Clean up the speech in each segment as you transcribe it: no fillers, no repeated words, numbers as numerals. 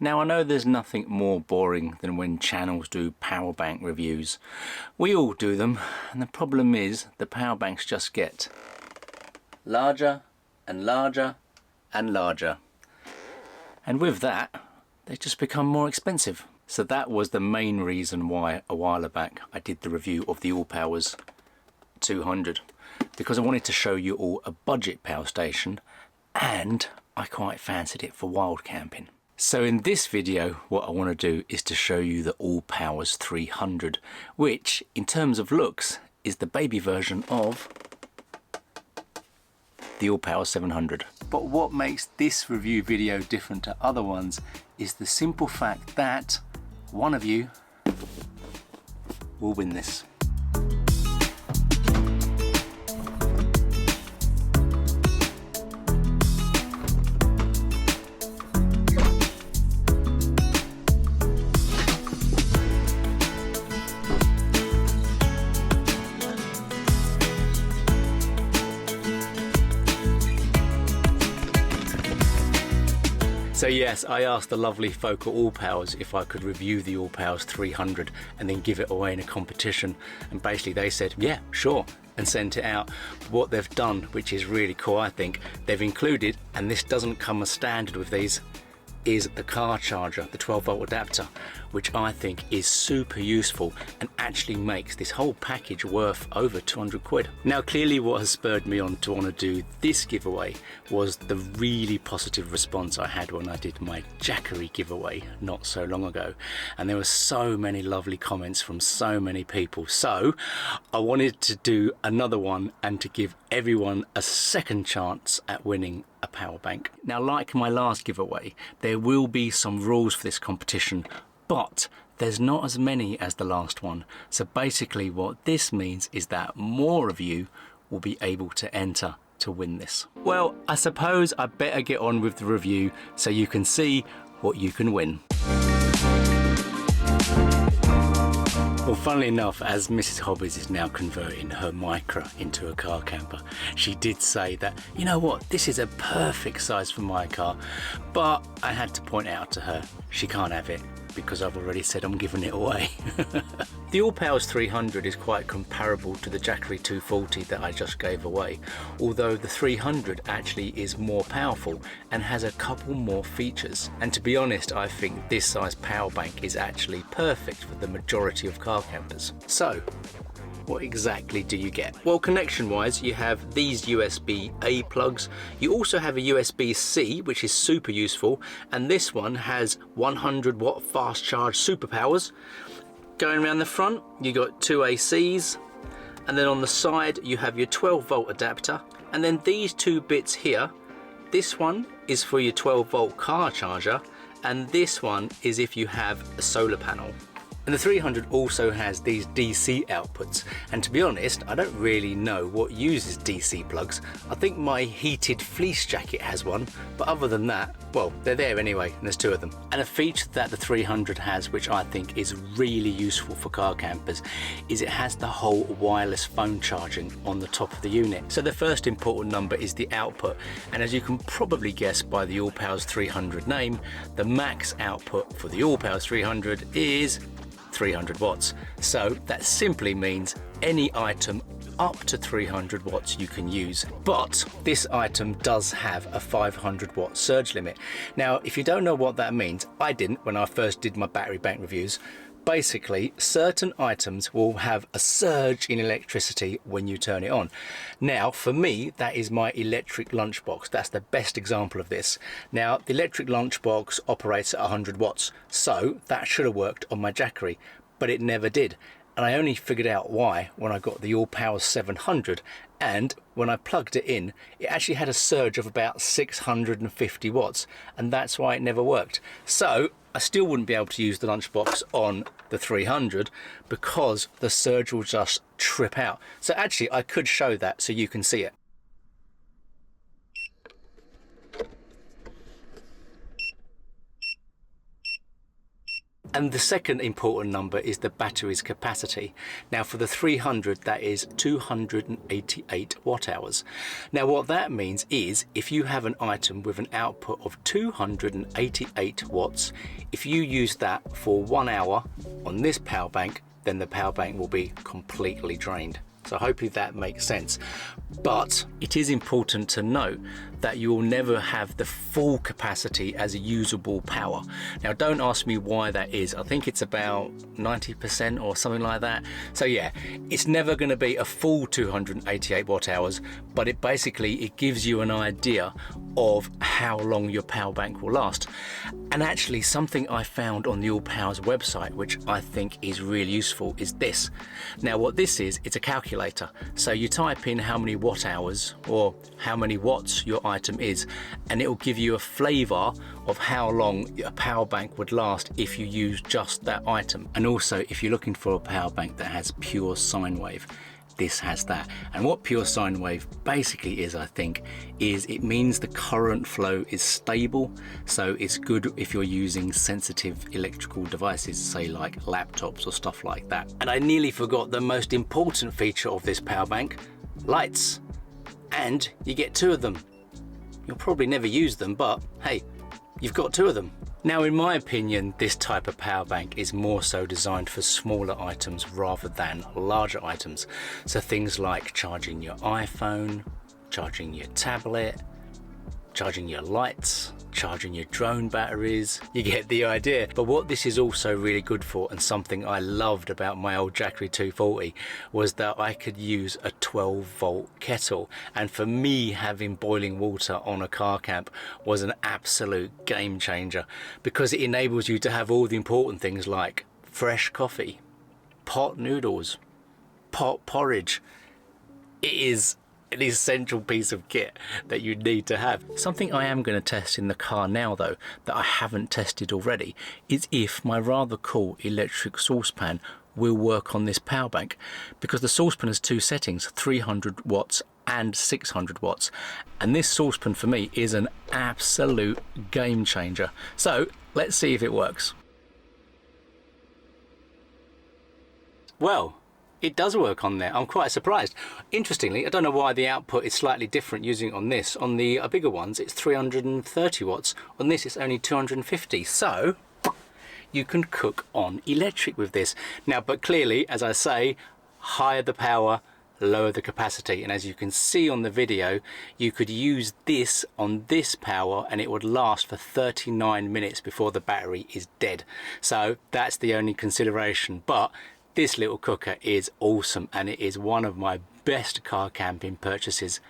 Now I know there's nothing more boring than when channels do power bank reviews. We all do them, and the problem is the power banks just get larger and larger and larger. And with that, they just become more expensive. So that was the main reason why a while back I did the review of the ALLPOWERS 200, because I wanted to show you all a budget power station, and I quite fancied it for wild camping. So in this video what I want to do is to show you the ALLPOWERS 300, which in terms of looks is the baby version of the ALLPOWERS 700. But what makes this review video different to other ones is the simple fact that one of you will win this. So yes, I asked the lovely folk at ALLPOWERS if I could review the ALLPOWERS 300 and then give it away in a competition, and basically they said yeah, sure, and sent it out. What they've done, which is really cool I think, they've included, and this doesn't come as standard with these, is the car charger, the 12-volt adapter, which I think is super useful and actually makes this whole package worth over 200 quid. Now clearly what has spurred me on to want to do this giveaway was the really positive response I had when I did my Jackery giveaway not so long ago, and there were so many lovely comments from so many people, so I wanted to do another one and to give everyone a second chance at winning a power bank. Now like my last giveaway, there will be some rules for this competition, but there's not as many as the last one. So basically what this means is that more of you will be able to enter to win this. Well, I suppose I better get on with the review so you can see what you can win. Well, funnily enough, as Mrs. Hobbies is now converting her Micra into a car camper, she did say that, you know what, this is a perfect size for my car, but I had to point out to her she can't have it because I've already said I'm giving it away. The ALLPOWERS 300 is quite comparable to the Jackery 240 that I just gave away, although the 300 actually is more powerful and has a couple more features. And to be honest, I think this size power bank is actually perfect for the majority of car campers. So, what exactly do you get? Well, connection wise, you have these USB-A plugs. You also have a USB-C, which is super useful, and this one has 100 watt fast charge superpowers. Going around the front, you got two ACs, and then on the side you have your 12-volt adapter, and then these two bits here, this one is for your 12-volt car charger, and this one is if you have a solar panel. And the 300 also has these DC outputs, and to be honest, I don't really know what uses DC plugs. I think my heated fleece jacket has one, but other than that, well, they're there anyway, and there's two of them. And a feature that the 300 has, which I think is really useful for car campers, is it has the whole wireless phone charging on the top of the unit. So the first important number is the output, and as you can probably guess by the ALLPOWERS 300 name, the max output for the ALLPOWERS 300 is 300 watts. So that simply means any item up to 300 watts you can use, but this item does have a 500 watt surge limit. Now if you don't know what that means, I didn't when I first did my battery bank reviews. Basically, certain items will have a surge in electricity when you turn it on. Now, for me, that is my electric lunchbox. That's the best example of this. Now, the electric lunchbox operates at 100 watts, so that should have worked on my Jackery, but it never did. And I only figured out why when I got the ALLPOWERS 700, and when I plugged it in, it actually had a surge of about 650 watts, and that's why it never worked. So I still wouldn't be able to use the lunchbox on the 300 because the surge will just trip out. So actually I could show that so you can see it. And the second important number is the battery's capacity. Now for the 300, that is 288 watt hours. Now what that means is if you have an item with an output of 288 watts, if you use that for 1 hour on this power bank, then the power bank will be completely drained. So hopefully that makes sense. But it is important to note that you will never have the full capacity as a usable power. Now don't ask me why that is. I think it's about 90% or something like that. So yeah, it's never going to be a full 288 watt hours, but it gives you an idea of how long your power bank will last. And actually something I found on the ALLPOWERS website, which I think is really useful, is this. Now what this is, it's a calculator. So you type in how many watt hours or how many watts your item is, and it will give you a flavor of how long a power bank would last if you use just that item. And also if you're looking for a power bank that has pure sine wave, this has that. And what pure sine wave basically is, I think, is it means the current flow is stable. So it's good if you're using sensitive electrical devices, say like laptops or stuff like that. And I nearly forgot the most important feature of this power bank: lights. And you get 2 of them. You'll probably never use them, but hey, you've got 2 of them. Now, in my opinion, this type of power bank is more so designed for smaller items rather than larger items. So things like charging your iPhone, charging your tablet, charging your lights, charging your drone batteries, you get the idea. But what this is also really good for, and something I loved about my old Jackery 240, was that I could use a 12-volt kettle. And for me, having boiling water on a car camp was an absolute game changer, because it enables you to have all the important things like fresh coffee, pot noodles, pot porridge. It is an essential piece of kit that you need to have. Something I am going to test in the car now though, that I haven't tested already, is if my rather cool electric saucepan will work on this power bank, because the saucepan has 2 settings, 300 watts and 600 watts, and this saucepan for me is an absolute game changer. So let's see if it works. Well, it does work on there. I'm quite surprised. Interestingly, I don't know why the output is slightly different using it on this. On the bigger ones, it's 330 watts. On this, it's only 250. So you can cook on electric with this. Now, but clearly, as I say, higher the power, lower the capacity. And as you can see on the video, you could use this on this power and it would last for 39 minutes before the battery is dead. So that's the only consideration. But this little cooker is awesome, and it is one of my best car camping purchases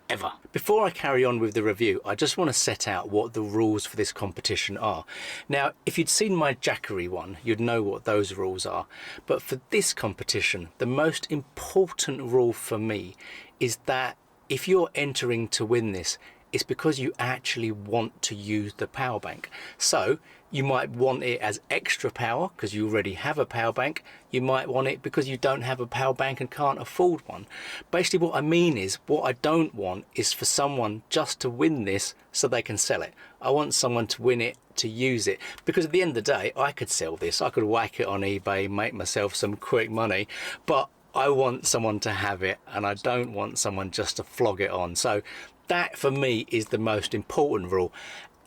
ever. Before I carry on with the review, I just want to set out what the rules for this competition are. Now, if you'd seen my Jackery one, you'd know what those rules are. But for this competition, the most important rule for me is that if you're entering to win this, it's because you actually want to use the power bank. So you might want it as extra power because you already have a power bank. You might want it because you don't have a power bank and can't afford one. Basically what I mean is, what I don't want is for someone just to win this so they can sell it. I want someone to win it to use it, because at the end of the day, I could sell this. I could whack it on eBay, make myself some quick money, but I want someone to have it, and I don't want someone just to flog it on. So that for me is the most important rule.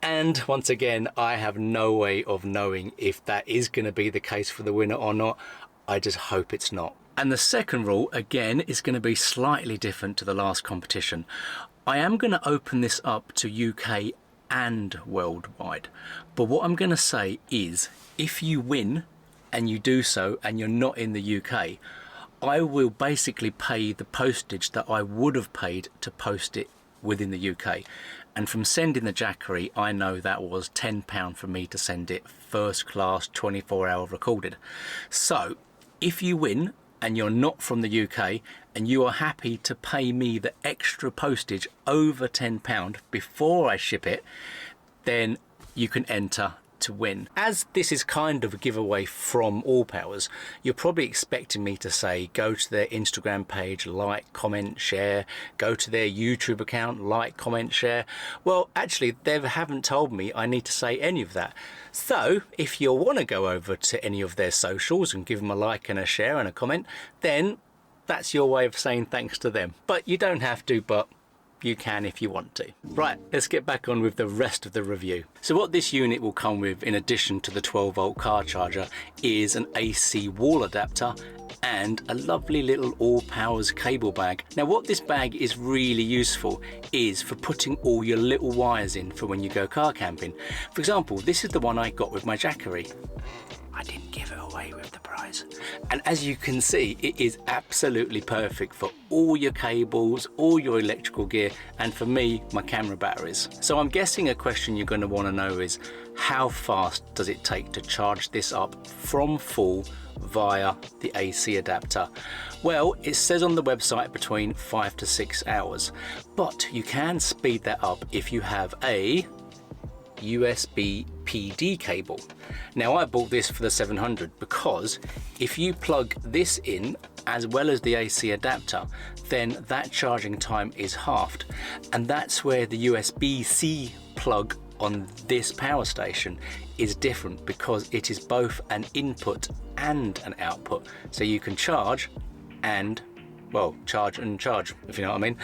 And once again, I have no way of knowing if that is going to be the case for the winner or not. I just hope it's not. And the second rule, again, is going to be slightly different to the last competition. I am going to open this up to UK and worldwide. But what I'm going to say is, if you win and you do so and you're not in the UK, I will basically pay the postage that I would have paid to post it within the UK. And from sending the Jackery, I know that was £10 for me to send it first class, 24-hour recorded. So if you win and you're not from the UK and you are happy to pay me the extra postage over £10 before I ship it, then you can enter to win. As this is kind of a giveaway from ALLPOWERS, you're probably expecting me to say go to their Instagram page, like, comment, share, go to their YouTube account, like, comment, share. Well, actually they haven't told me I need to say any of that. So if you want to go over to any of their socials and give them a like and a share and a comment, then that's your way of saying thanks to them. But you don't have to, but you can if you want to. Right, let's get back on with the rest of the review. So what this unit will come with, in addition to the 12-volt car charger, is an AC wall adapter and a lovely little ALLPOWERS cable bag. Now what this bag is really useful is for putting all your little wires in for when you go car camping. For example, this is the one I got with my Jackery. I didn't give it away with the prize. And as you can see, it is absolutely perfect for all your cables, all your electrical gear, and for me, my camera batteries. So I'm guessing a question you're going to want to know is, how fast does it take to charge this up from full via the AC adapter? Well, it says on the website between 5 to 6 hours, but you can speed that up if you have a USB PD cable. Now I bought this for the 700 because if you plug this in as well as the AC adapter, then that charging time is halved, and that's where the USB-C plug on this power station is different, because it is both an input and an output, so you can charge and, well, charge and charge, if you know what I mean.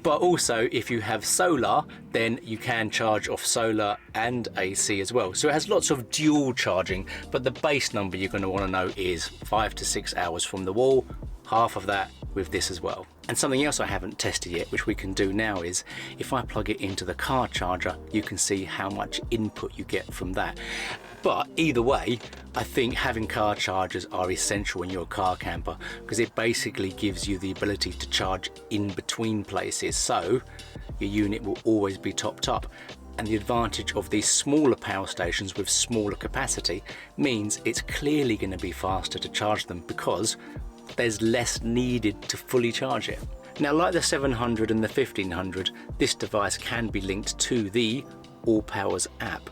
But also if you have solar, then you can charge off solar and AC as well. So it has lots of dual charging, but the base number you're going to want to know is 5 to 6 hours from the wall, half of that with this as well. And something else I haven't tested yet, which we can do now, is if I plug it into the car charger, you can see how much input you get from that. But either way, I think having car chargers are essential when you're a car camper, because it basically gives you the ability to charge in between places, so your unit will always be topped up. And the advantage of these smaller power stations with smaller capacity means it's clearly going to be faster to charge them, because there's less needed to fully charge it. Now, like the 700 and the 1500, this device can be linked to the ALLPOWERS app,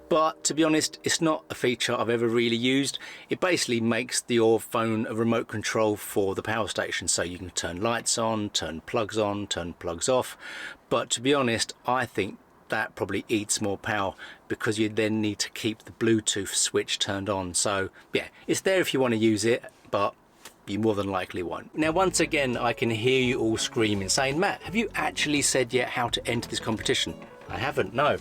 but to be honest, it's not a feature I've ever really used. It basically makes your phone a remote control for the power station, so you can turn lights on, turn plugs off, but to be honest, I think that probably eats more power, because you then need to keep the Bluetooth switch turned on. So yeah, it's there if you want to use it, but you more than likely won't. Now, once again, I can hear you all screaming, saying, Matt, have you actually said yet how to enter this competition? I haven't, no.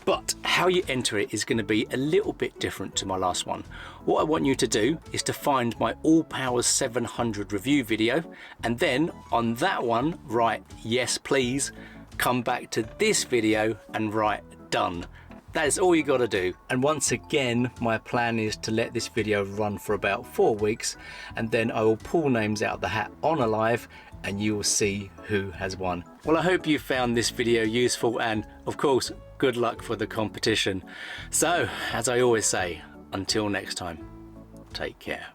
But how you enter it is going to be a little bit different to my last one. What I want you to do is to find my ALLPOWERS 700 review video, and then on that one, write yes please, come back to this video and write done. That is all you got to do. And once again, my plan is to let this video run for about 4 weeks, and then I will pull names out of the hat on a live, and you will see who has won. Well, I hope you found this video useful, and of course, good luck for the competition. So, as I always say, until next time, take care.